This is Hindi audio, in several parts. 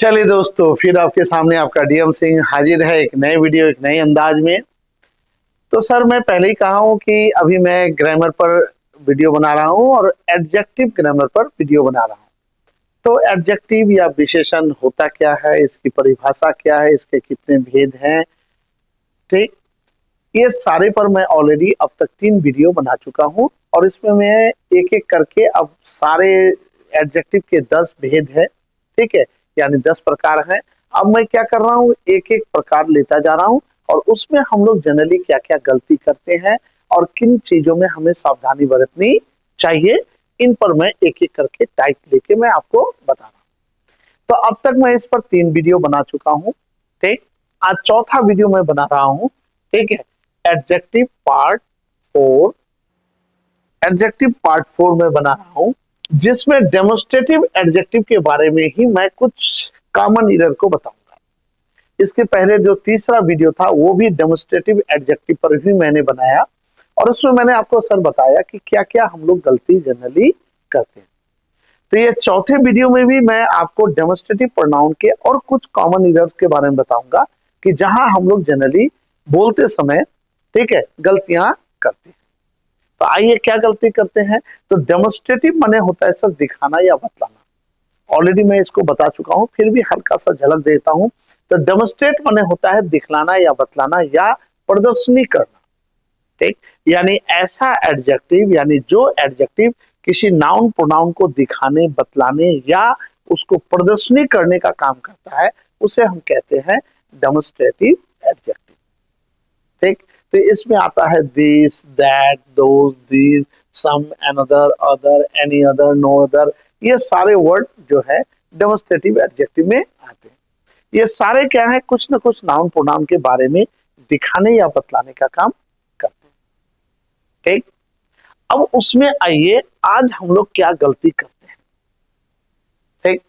चलिए दोस्तों, फिर आपके सामने आपका डीएम सिंह हाजिर है एक नए वीडियो एक नए अंदाज में। तो सर मैं पहले ही कहा हूं कि अभी मैं ग्रामर पर वीडियो बना रहा हूं और एडजेक्टिव ग्रामर पर वीडियो बना रहा हूं। तो एडजेक्टिव या विशेषण होता क्या है, इसकी परिभाषा क्या है, इसके कितने भेद हैं, ठीक, ये सारे पर मैं ऑलरेडी अब तक 3 वीडियो बना चुका हूं और इसमें मैं एक एक करके अब सारे एडजेक्टिव के 10 भेद है, ठीक है, यानी 10 प्रकार हैं। अब मैं क्या कर रहा हूँ, एक एक प्रकार लेता जा रहा हूँ और उसमें हम लोग जनरली क्या क्या गलती करते हैं और किन चीजों में हमें सावधानी बरतनी चाहिए, इन पर मैं एक एक करके टाइप लेके मैं आपको बता रहा हूँ। तो अब तक मैं इस पर 3 वीडियो बना चुका हूँ, ठीक। आज चौथा वीडियो मैं बना रहा हूँ, ठीक है, एडजेक्टिव पार्ट 4। एडजेक्टिव पार्ट 4 में बना रहा हूं, जिसमें डेमोन्स्ट्रेटिव एडजेक्टिव के बारे में ही मैं कुछ कॉमन एरर को बताऊंगा। इसके पहले जो तीसरा वीडियो था वो भी डेमोन्स्ट्रेटिव एडजेक्टिव पर भी मैंने बनाया और उसमें मैंने आपको सर बताया कि क्या क्या हम लोग गलती जनरली करते हैं। तो ये चौथे वीडियो में भी मैं आपको डेमोन्स्ट्रेटिव प्रोनाउन के और कुछ कॉमन एरर्स के बारे में बताऊंगा कि जहां हम लोग जनरली बोलते समय, ठीक है, गलतियां करते हैं। तो आइए क्या गलती करते हैं। तो डेमोन्स्ट्रेटिव माने होता है सर दिखाना या बतलाना। ऑलरेडी मैं इसको बता चुका हूं, फिर भी हल्का सा झलक देता हूं। तो डेमोन्स्ट्रेट माने होता है दिखलाना या बतलाना या प्रदर्शनी करना, ठीक। यानी ऐसा एडजेक्टिव, यानी जो एडजेक्टिव किसी नाउन प्रोनाउन को दिखाने, बतलाने या उसको प्रदर्शनी करने का काम करता है, उसे हम कहते हैं डेमोन्स्ट्रेटिव एडजेक्टिव, ठीक। तो इसमें आता है this, that, those, these, some, another, other, any other, no other, ये सारे वर्ड जो है डेमोन्स्ट्रेटिव एडजेक्टिव में आते हैं। ये सारे क्या है, कुछ ना कुछ नाउन प्रोनाउन के बारे में दिखाने या बतलाने का काम करते हैं, ठीक। अब उसमें आइए, आज हम लोग क्या गलती करते हैं, ठीक।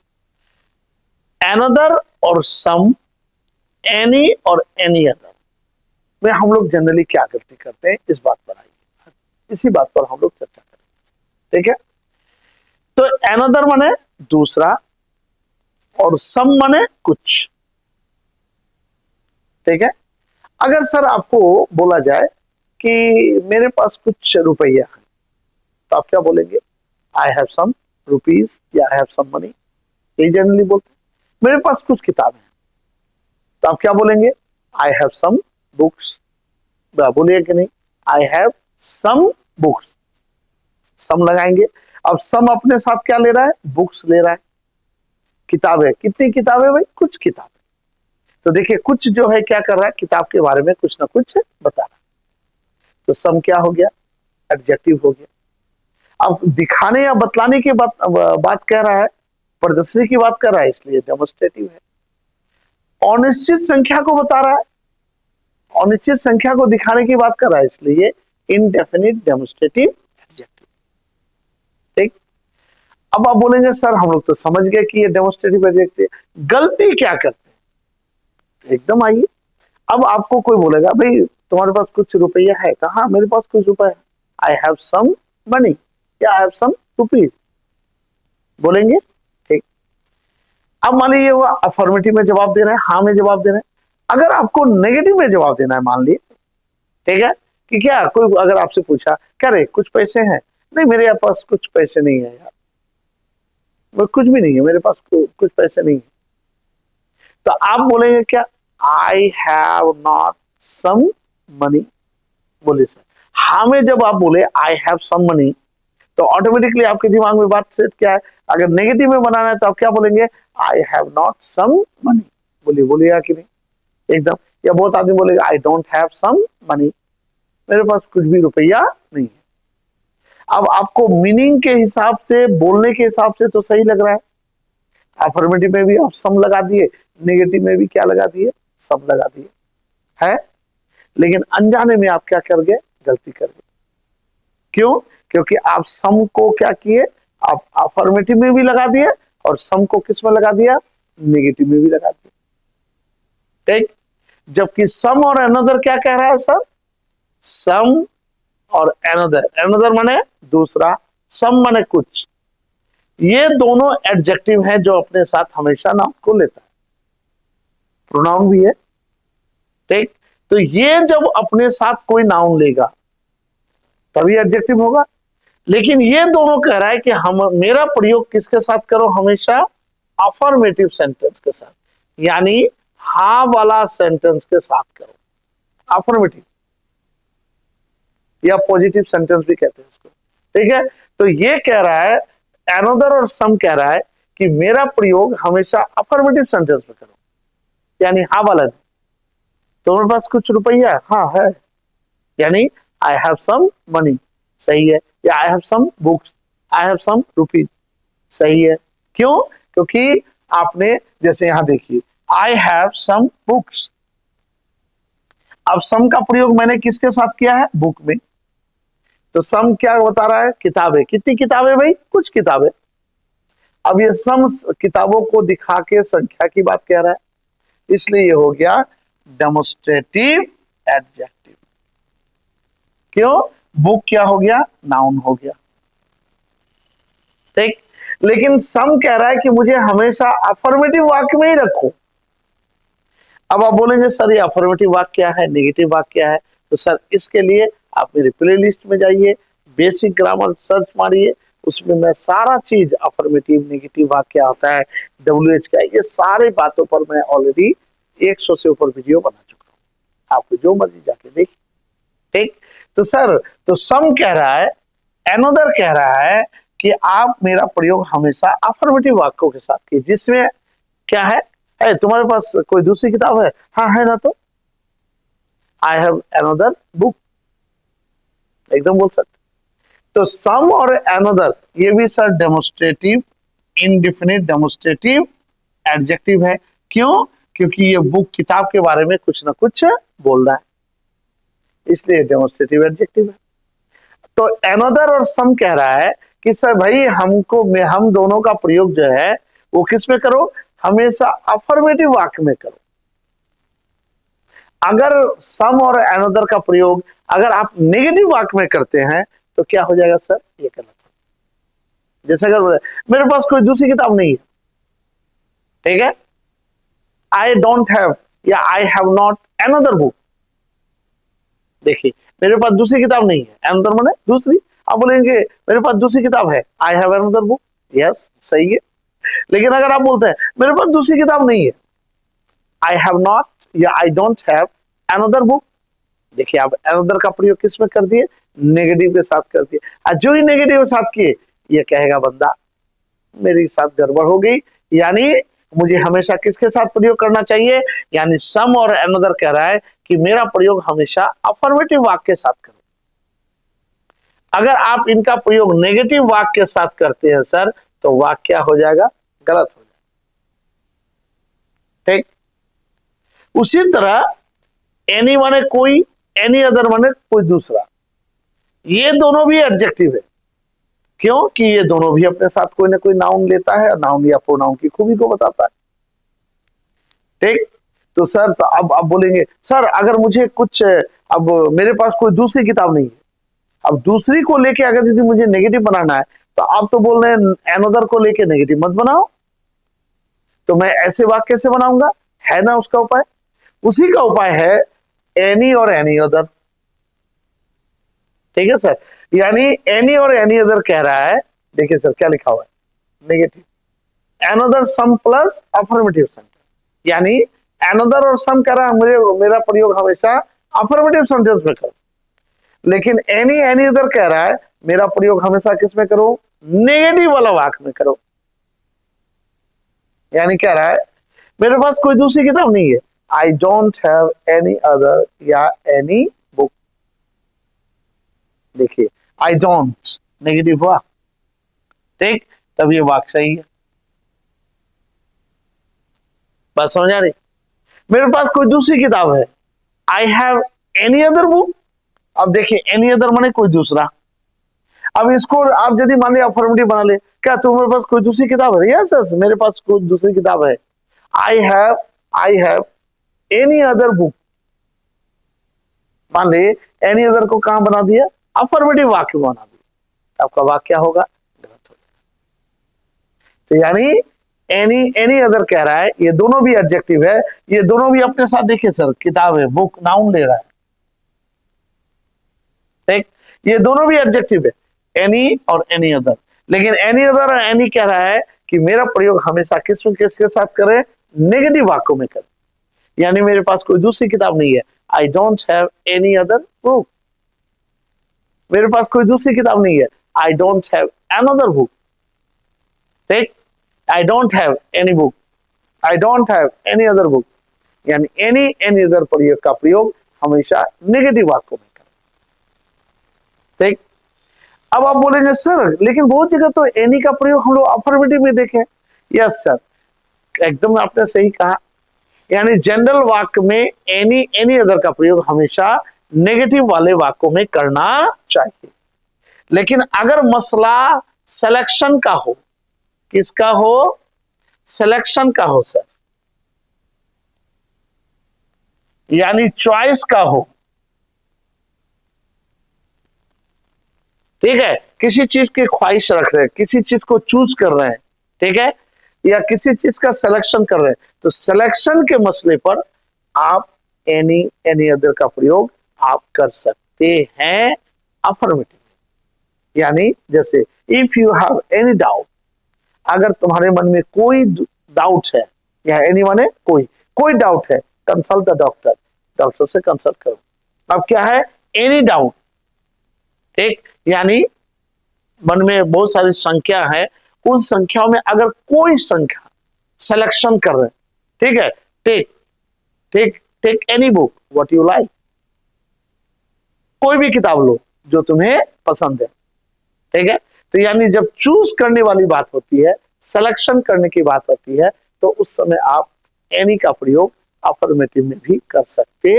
अनदर और सम, एनी और एनी अदर में हम लोग जनरली क्या गलती करते हैं, इस बात पर आइए, इसी बात पर हम लोग चर्चा करेंगे, ठीक है। तो अनदर माने दूसरा और सम माने कुछ, ठीक है। अगर सर आपको बोला जाए कि मेरे पास कुछ रुपया है, तो आप क्या बोलेंगे, आई हैव सम रुपीज या आई हैव सम मनी, यही जनरली बोलते हैं। मेरे पास कुछ किताबें हैं, तो आप क्या बोलेंगे, आई हैव सम बुक्स, बोलिए कि नहीं, आई हैव सम बुक्स, सम लगाएंगे। अब सम अपने साथ क्या ले रहा है, बुक्स ले रहा है, किताबें, कितनी किताबें भाई, कुछ किताबें। तो देखिए कुछ जो है क्या कर रहा है, किताब के बारे में कुछ ना कुछ बता रहा है, तो सम क्या हो गया, एडजेक्टिव हो गया। अब दिखाने या बतलाने की बात कह रहा है, प्रदर्शनी की बात कर रहा है, इसलिए डेमोन्स्ट्रेटिव है। अनिश्चित संख्या को बता रहा है, अनिश्चित संख्या को दिखाने की बात कर रहा है, इसलिए इनडेफिनिट डेमोन्स्ट्रेटिव एडजेक्टिव, ठीक। अब आप बोलेंगे सर हम लोग तो समझ गए कि ये डेमोन्स्ट्रेटिव एडजेक्टिव, गलती क्या करते हैं, एकदम आइए। अब आपको कोई बोलेगा भाई तुम्हारे पास कुछ रुपया है, तो हाँ मेरे पास कुछ रुपया है, आई हैव सम मनी या आई हैव सम रुपीज, बोलेंगे, ठीक। अब मान लीजिए वो अफर्मेटिव में जवाब दे रहे हैं, हाँ में जवाब दे रहे हैं। अगर आपको नेगेटिव में जवाब देना है, मान लीजिए, ठीक है, कि क्या कोई अगर आपसे पूछा क्या रे कुछ पैसे हैं, नहीं मेरे पास कुछ पैसे नहीं है यार, वो कुछ भी नहीं है मेरे पास, कुछ पैसे नहीं है, तो आप बोलेंगे क्या, I have not some money, बोले सर हाँ में जब आप बोले आई हैव सम मनी, तो ऑटोमेटिकली आपके दिमाग में बात सेट क्या है, अगर नेगेटिव में बनाना है तो आप क्या बोलेंगे, I have not some money, बोलिए बोलिएगा कि नहीं, एकदम। या बहुत आदमी बोलेगा I don't have some money, मेरे पास कुछ भी रुपया नहीं है। अब आपको मीनिंग के हिसाब से, बोलने के हिसाब से तो सही लग रहा है, अफर्मेटिव में भी आप सम लगा दिए, नेगेटिव में भी क्या लगा दिए, सम लगा दिए है, लेकिन अनजाने में आप क्या कर गए, गलती कर गए। क्यों, क्योंकि आप सम को क्या किए, आप अफर्मेटिव में भी लगा दिए और सम को किस में लगा दिया, नेगेटिव में भी लगा दिया, ठीक। जबकि सम और अनदर क्या कह रहा है सर, सम और अनदर, अनदर माने दूसरा, सम माने कुछ, ये दोनों एडजेक्टिव हैं जो अपने साथ हमेशा नाउन को लेता है, प्रोनाउन भी है। ठीक, तो ये जब अपने साथ कोई नाउन लेगा तभी एडजेक्टिव होगा। लेकिन ये दोनों कह रहा है कि हम मेरा प्रयोग किसके साथ करो, हमेशा अफर्मेटिव सेंटेंस के साथ, यानी हाँ वाला सेंटेंस के साथ करो, अफर्मेटिव या पॉजिटिव सेंटेंस भी कहते हैं इसको। ठीक है, तो ये कह रहा है एनोदर और सम कह रहा है कि मेरा प्रयोग हमेशा अफर्मेटिव सेंटेंस में करो, यानी हाँ वाला नहीं। तुम्हारे पास कुछ रुपया, हाँ है, यानी आई हैव सम मनी, सही है, या I have some books, I have some rupees, सही है। क्यों? क्योंकि आपने जैसे यहां देखिए आई हैव सम बुक्स, अब सम का प्रयोग मैंने किसके साथ किया है, बुक में। तो सम क्या बता रहा है, किताबें, कितनी किताबें भाई, कुछ किताबें। अब ये सम किताबों को दिखा के संख्या की बात कह रहा है, इसलिए ये हो गया डेमोस्ट्रेटिव एडजेक्टिव। क्यों? बुक क्या हो गया, नाउन हो गया। ठीक, लेकिन सम कह रहा है कि मुझे हमेशा अफर्मेटिव वाक्य में ही रखो। अब आप बोलेंगे सर ये अफर्मेटिव वाक्य क्या है, नेगेटिव वाक्य क्या है, तो सर इसके लिए आप मेरे प्ले लिस्ट में जाइए, बेसिक ग्रामर सर्च मारिए, उसमें मैं सारा चीज अफर्मेटिव नेगेटिव वाक्य आता है, WH का, ये सारे बातों पर मैं ऑलरेडी 100 से ऊपर वीडियो बना चुका हूं, आपको जो मर्जी जाके देखिए। ठीक, तो सर तो सम कह रहा है, एनोदर कह रहा है कि आप मेरा प्रयोग हमेशा अफर्मेटिव वाक्यों के साथ कीजिए, जिसमें क्या है, तुम्हारे पास कोई दूसरी किताब है, हाँ है ना, तो आई हैव अनदर बुक, एकदम बोल सकते। तो सम और अनदर ये भी sir demonstrative, indefinite demonstrative adjective है। क्यों? क्योंकि ये बुक किताब के बारे में कुछ ना कुछ बोल रहा है, इसलिए डेमोस्ट्रेटिव एडजेक्टिव है। तो अनदर और सम कह रहा है कि सर भाई हम दोनों का प्रयोग जो है वो किस में करो, हमेशा अफर्मेटिव वाक्य में करो। अगर सम और अनदर का प्रयोग अगर आप नेगेटिव वाक्य में करते हैं तो क्या हो जाएगा सर, ये गलत हो। जैसे अगर मेरे पास कोई दूसरी किताब नहीं है, ठीक है, आई डोंट हैव या I have not another book, देखिए मेरे पास दूसरी किताब नहीं है, अनदर माने दूसरी। आप बोलेंगे मेरे पास दूसरी किताब है, I have another book, yes सही है। लेकिन अगर आप बोलते हैं मेरे पास दूसरी किताब नहीं है, आई हैव नॉट या आई डोंट हैव अनदर बुक, देखिए आप अनदर का प्रयोग किस में कर दिए, नेगेटिव के साथ कर दिए। और जो ही नेगेटिव के साथ किए ये कहेगा बंदा मेरे साथ गड़बड़ हो गई, यानी मुझे हमेशा किसके साथ प्रयोग करना चाहिए, यानी सम और अनदर कह रहा है कि मेरा प्रयोग हमेशा अफर्मेटिव वाक्य के साथ करो। अगर आप इनका प्रयोग नेगेटिव वाक्य के साथ करते हैं सर तो वाक्य क्या हो जाएगा, गलत हो जाएगा। ठीक, उसी तरह एनी माने कोई, एनी अदर माने कोई दूसरा, ये दोनों भी एडजेक्टिव है। क्यों? कि ये दोनों भी अपने साथ कोई ना कोई नाउन लेता है, नाउन या प्रोनाउन की खूबी को बताता है। ठीक, तो सर तो अब आप बोलेंगे सर अगर मुझे कुछ, अब मेरे पास कोई दूसरी किताब नहीं है, अब दूसरी को लेके अगर यदि मुझे नेगेटिव बनाना है तो आप तो बोल रहे हैं अनदर को लेके नेगेटिव मत बनाओ, तो मैं ऐसे वाक्य कैसे बनाऊंगा, है ना उसका उपाय। उसी का उपाय है एनी और एनी अदर। ठीक है सर, यानी एनी और एनी अदर कह रहा है, देखिए सर क्या लिखा हुआ है, नेगेटिव अनदर सम प्लस अफर्मेटिव सेंटेंस, यानी अनदर और सम कह रहा है मेरा प्रयोग हमेशा अफर्मेटिव सेंटेंस में करो। लेकिन एनी एनी अदर कह रहा है मेरा प्रयोग हमेशा किस में करो, नेगेटिव वाला वाक्य में करो। यानी कह रहा है मेरे पास कोई दूसरी किताब नहीं है, I don't have any other या एनी बुक। देखिए आई डोंट नेगेटिव हुआ, ठीक, तब ये वाक्य सही है। बात समझ आ रही? मेरे पास कोई दूसरी किताब है, I have any other book. अब देखिए एनी अदर माने कोई दूसरा, अब इसको आप यदि मान लिया अफर्मेटिव बना ले, क्या तुम्हारे पास कोई दूसरी किताब है, यस यस मेरे पास कोई दूसरी किताब है, I have any other book. मान ले एनी अदर को कहां बना दिया, अफर्मेटिव वाक्य बना दिया, आपका वाक्य क्या होगा, गलत हो जाएगा। तो यानी एनी अदर कह रहा है, ये दोनों भी एडजेक्टिव है, ये दोनों भी अपने साथ देखिए सर, किताब है, बुक नाउन ले रहा है, ठीक, ये दोनों भी एडजेक्टिव है, एनी और एनी अदर। लेकिन एनी अदर और एनी कह रहा है कि मेरा प्रयोग हमेशा किसके साथ करें, नेगेटिव वाक्यों में करें। यानी मेरे पास कोई दूसरी किताब नहीं है, I don't have any other book, मेरे पास कोई दूसरी किताब नहीं है, I don't have another book, ठीक, I don't have any book, I don't have any other book. यानी एनी अदर प्रयोग का प्रयोग हमेशा नेगेटिव वाक्यों में करें, ठीक। अब आप बोलेंगे सर लेकिन बहुत जगह तो एनी का प्रयोग हम लोग अफर्मेटिव में देखें। यस सर, एकदम आपने सही कहा, यानी जनरल वाक्य में एनी अदर का प्रयोग हमेशा नेगेटिव वाले वाक्यों में करना चाहिए। लेकिन अगर मसला सिलेक्शन का हो, किसका हो, सिलेक्शन का हो सर, यानी चॉइस का हो, ठीक है, किसी चीज की ख्वाहिश रख रहे हैं, किसी चीज को चूज कर रहे हैं, ठीक है, या किसी चीज का सिलेक्शन कर रहे हैं, तो सिलेक्शन के मसले पर आप एनी अदर का प्रयोग आप कर सकते हैं अफर्मेटिव। यानी जैसे if you have any doubt, अगर तुम्हारे मन में कोई डाउट है, या एनी माने कोई डाउट है, कंसल्ट द डॉक्टर, डॉक्टर से कंसल्ट करो। अब क्या है, एनी डाउट, ठीक, यानी मन में बहुत सारी संख्या है, उन संख्याओं में अगर कोई संख्या सिलेक्शन कर रहे हैं, ठीक है, take any book what you like, कोई भी किताब लो जो तुम्हें पसंद है, ठीक है। तो यानी जब चूज करने वाली बात होती है, सिलेक्शन करने की बात होती है, तो उस समय आप एनी का प्रयोग अफर्मेटिव में भी कर सकते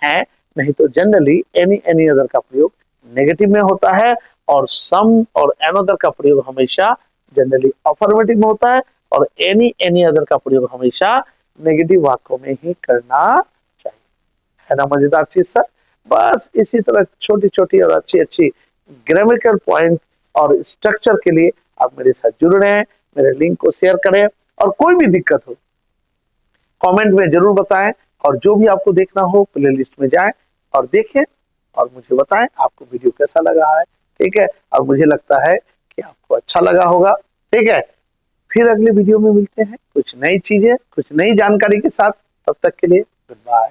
हैं। नहीं तो जनरली एनी अदर का प्रयोग नेगेटिव में होता है, और सम और अनदर का प्रयोग हमेशा जनरली अफर्मेटिव में होता है, और एनी अदर का प्रयोग हमेशा नेगेटिव वाक्यों में ही करना चाहिए। है ना मजेदार चीज सर। बस इसी तरह छोटी छोटी और अच्छी अच्छी ग्रामेटिकल पॉइंट और स्ट्रक्चर के लिए आप मेरे साथ जुड़ रहे हैं। मेरे लिंक को शेयर करें, और कोई भी दिक्कत हो कमेंट में जरूर बताएं, और जो भी आपको देखना हो प्लेलिस्ट में जाएं और देखें, और मुझे बताएं आपको वीडियो कैसा लगा है, ठीक है। और मुझे लगता है कि आपको अच्छा लगा होगा, ठीक है। फिर अगले वीडियो में मिलते हैं कुछ नई चीजें, कुछ नई जानकारी के साथ। तब तक के लिए गुड बाय।